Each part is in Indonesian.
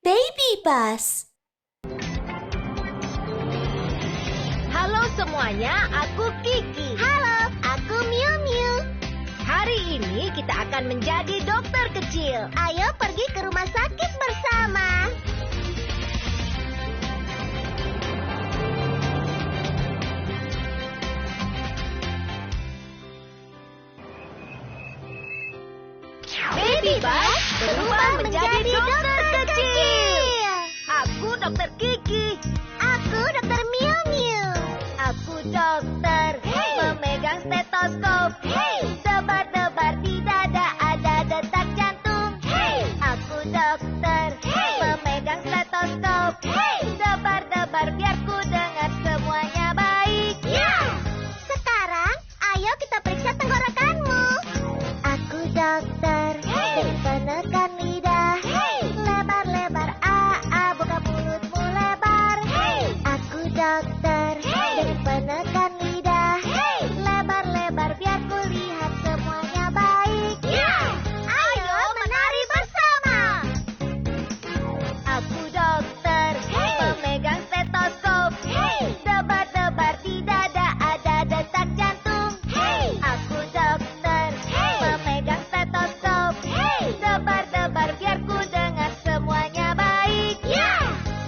Baby Bus. Halo semuanya, aku Kiki. Halo, aku Miu Miu. Hari ini kita akan menjadi dokter kecil. Ayo pergi ke rumah sakit bersama. Baby Bus berubah menjadi dokter kecil. Aku dokter Kiki. Aku dokter Miu Miu. Aku dokter memegang stetoskop. Debar-debar di dada ada detak jantung. Aku dokter memegang stetoskop. Debar-debar biar ku dengar semuanya baik. Sekarang, ayo kita periksa tenggorokanmu. Aku dokter dari penekan lidah. Lebar-lebar, buka mulutmu lebar. Aku dokter dari penekan lidah. Lebar-lebar biar ku lihat semuanya baik. Ayo menari bersama. Aku dokter memegang stetoskop. Debar-debar di dada ada detak jantung. Aku dokter memegang stetoskop. Debar-debar biar ku dengar semuanya baik.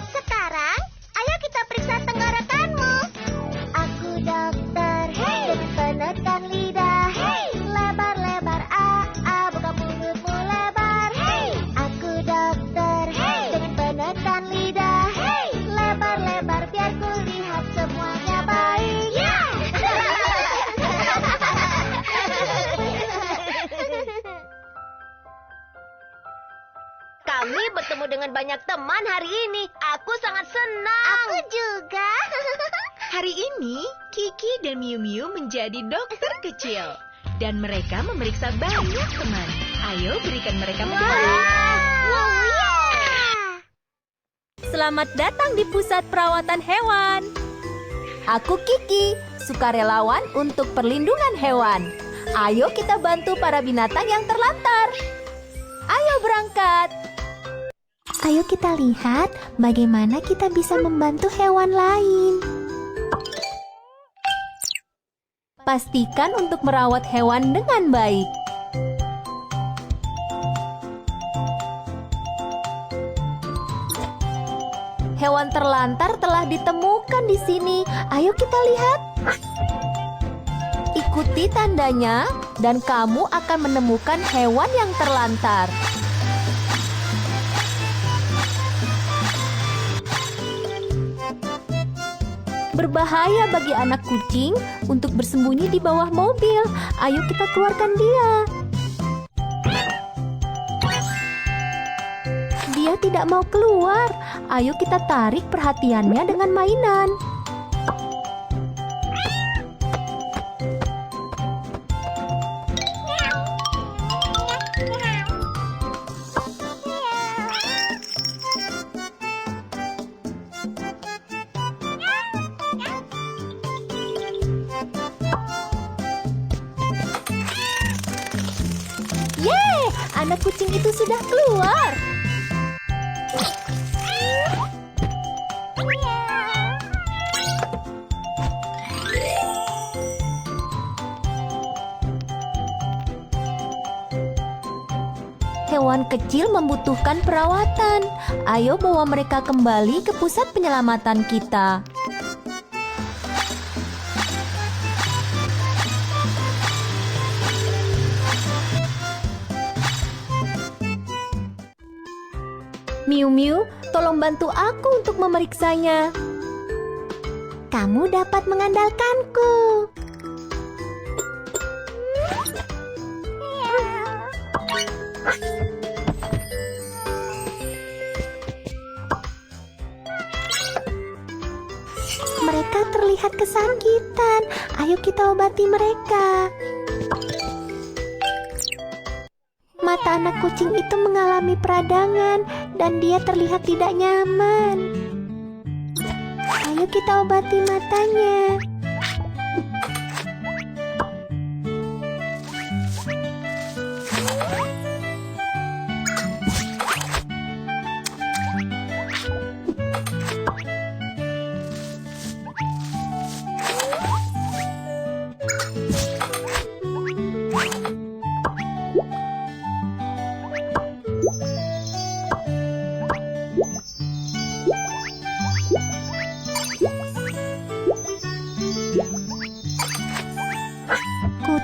Sekarang, ayo kita periksa tenggorokanmu. Aku dokter dari penekan lidah. Lebar-lebar, buka mulutmu lebar. Aku dokter dari penekan lidah. Lebar-lebar biar ku lihat semuanya baik. Kami bertemu dengan banyak teman hari ini. Aku sangat senang. Aku juga. Hari ini, Kiki dan Miu Miu menjadi dokter kecil. Dan mereka memeriksa banyak teman. Ayo berikan mereka medali. Selamat datang di Pusat Perawatan Hewan. Aku Kiki, sukarelawan untuk perlindungan hewan. Ayo kita bantu para binatang yang terlantar. Ayo berangkat. Ayo kita lihat bagaimana kita bisa membantu hewan lain. Pastikan untuk merawat hewan dengan baik. Hewan terlantar telah ditemukan di sini. Ayo kita lihat. Ikuti tandanya dan kamu akan menemukan hewan yang terlantar. Berbahaya bagi anak kucing untuk bersembunyi di bawah mobil. Ayo kita keluarkan dia. Dia tidak mau keluar. Ayo kita tarik perhatiannya dengan mainan. Yeay, anak kucing itu sudah keluar. Hewan kecil membutuhkan perawatan. Ayo bawa mereka kembali ke pusat penyelamatan kita. Miu Miu, tolong bantu aku untuk memeriksanya. Kamu dapat mengandalkanku. Mereka terlihat kesakitan. Ayo kita obati mereka. Mata anak kucing itu mengalami peradangan dan dia terlihat tidak nyaman. Ayo kita obati matanya.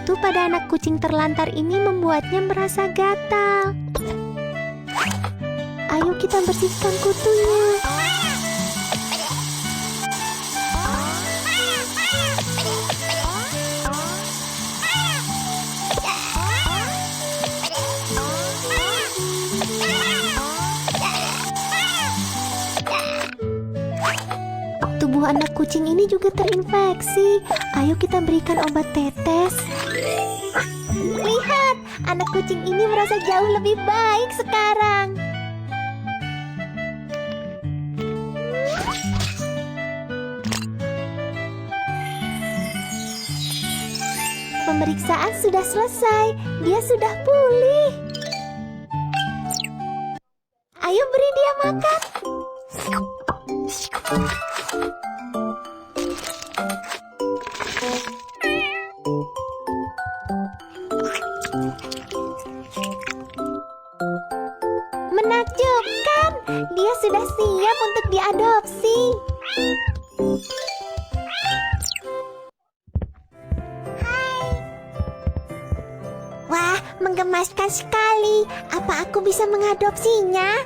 kutu pada anak kucing terlantar ini membuatnya merasa gatal. Ayo kita bersihkan kutunya. Tubuh anak kucing ini juga terinfeksi. Ayo kita berikan obat tetes. Lihat, anak kucing ini merasa jauh lebih baik sekarang. Pemeriksaan sudah selesai. Dia sudah pulih. Ayo beri dia makan. Menakjubkan, dia sudah siap untuk diadopsi. Wah, menggemaskan sekali. Apa aku bisa mengadopsinya?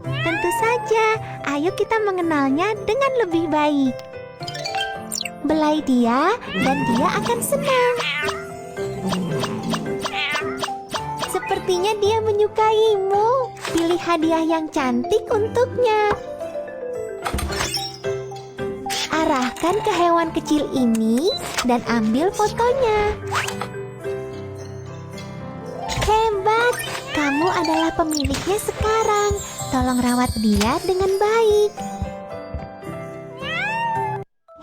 Tentu saja, ayo kita mengenalnya dengan lebih baik. Belai dia, dan dia akan senang. Sepertinya dia menyukaimu. Pilih hadiah yang cantik untuknya. Arahkan ke hewan kecil ini dan ambil fotonya. Hebat, kamu adalah pemiliknya sekarang. Tolong rawat dia dengan baik.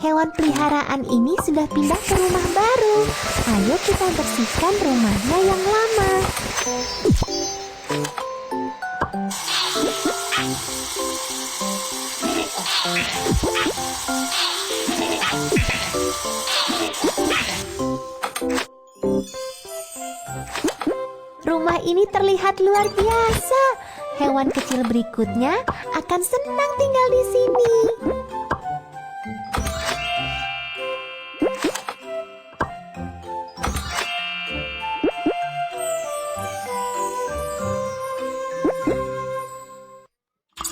Hewan peliharaan ini sudah pindah ke rumah baru. Ayo kita bersihkan rumahnya yang lama. Rumah ini terlihat luar biasa. Hewan kecil berikutnya akan senang tinggal di sini.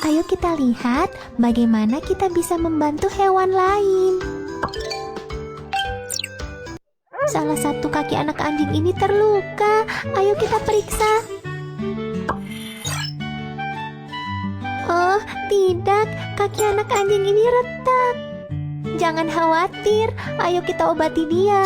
Ayo kita lihat bagaimana kita bisa membantu hewan lain. Salah satu kaki anak anjing ini terluka. Ayo kita periksa. Oh, tidak. Kaki anak anjing ini retak. Jangan khawatir. Ayo kita obati dia.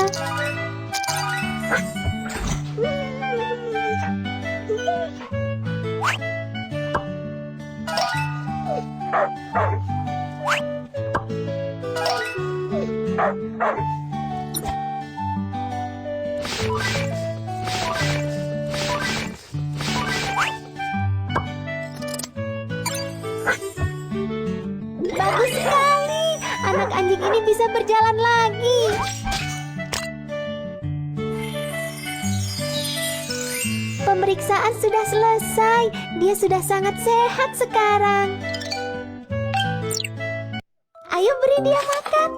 Bagus sekali. Anak anjing ini bisa berjalan lagi. Pemeriksaan sudah selesai. Dia sudah sangat sehat sekarang. Ayo beri dia makan.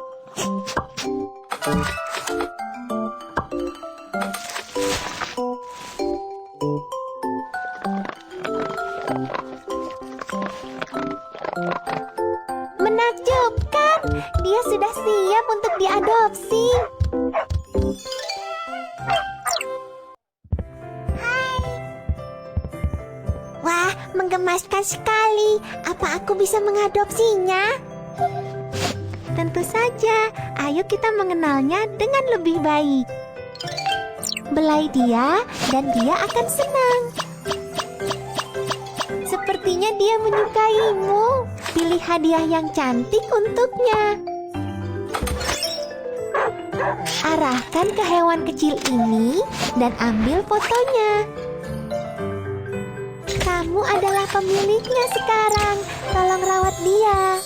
Menakjubkan, dia sudah siap untuk diadopsi. Wah, menggemaskan sekali. Apa aku bisa mengadopsinya? Tentu saja, ayo kita mengenalnya dengan lebih baik. Belai dia, dan dia akan senang. Sepertinya dia menyukaimu. Pilih hadiah yang cantik untuknya. Arahkan ke hewan kecil ini dan ambil fotonya. Kamu adalah pemiliknya sekarang. Tolong rawat dia.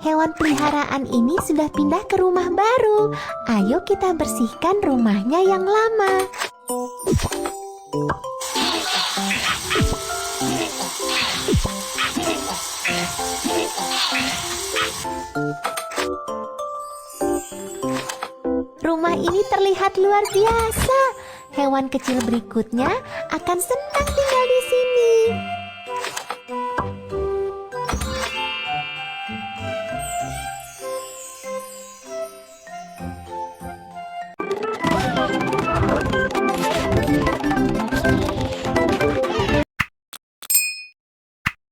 Hewan peliharaan ini sudah pindah ke rumah baru. Ayo kita bersihkan rumahnya yang lama. ini terlihat luar biasa. Hewan kecil berikutnya akan senang tinggal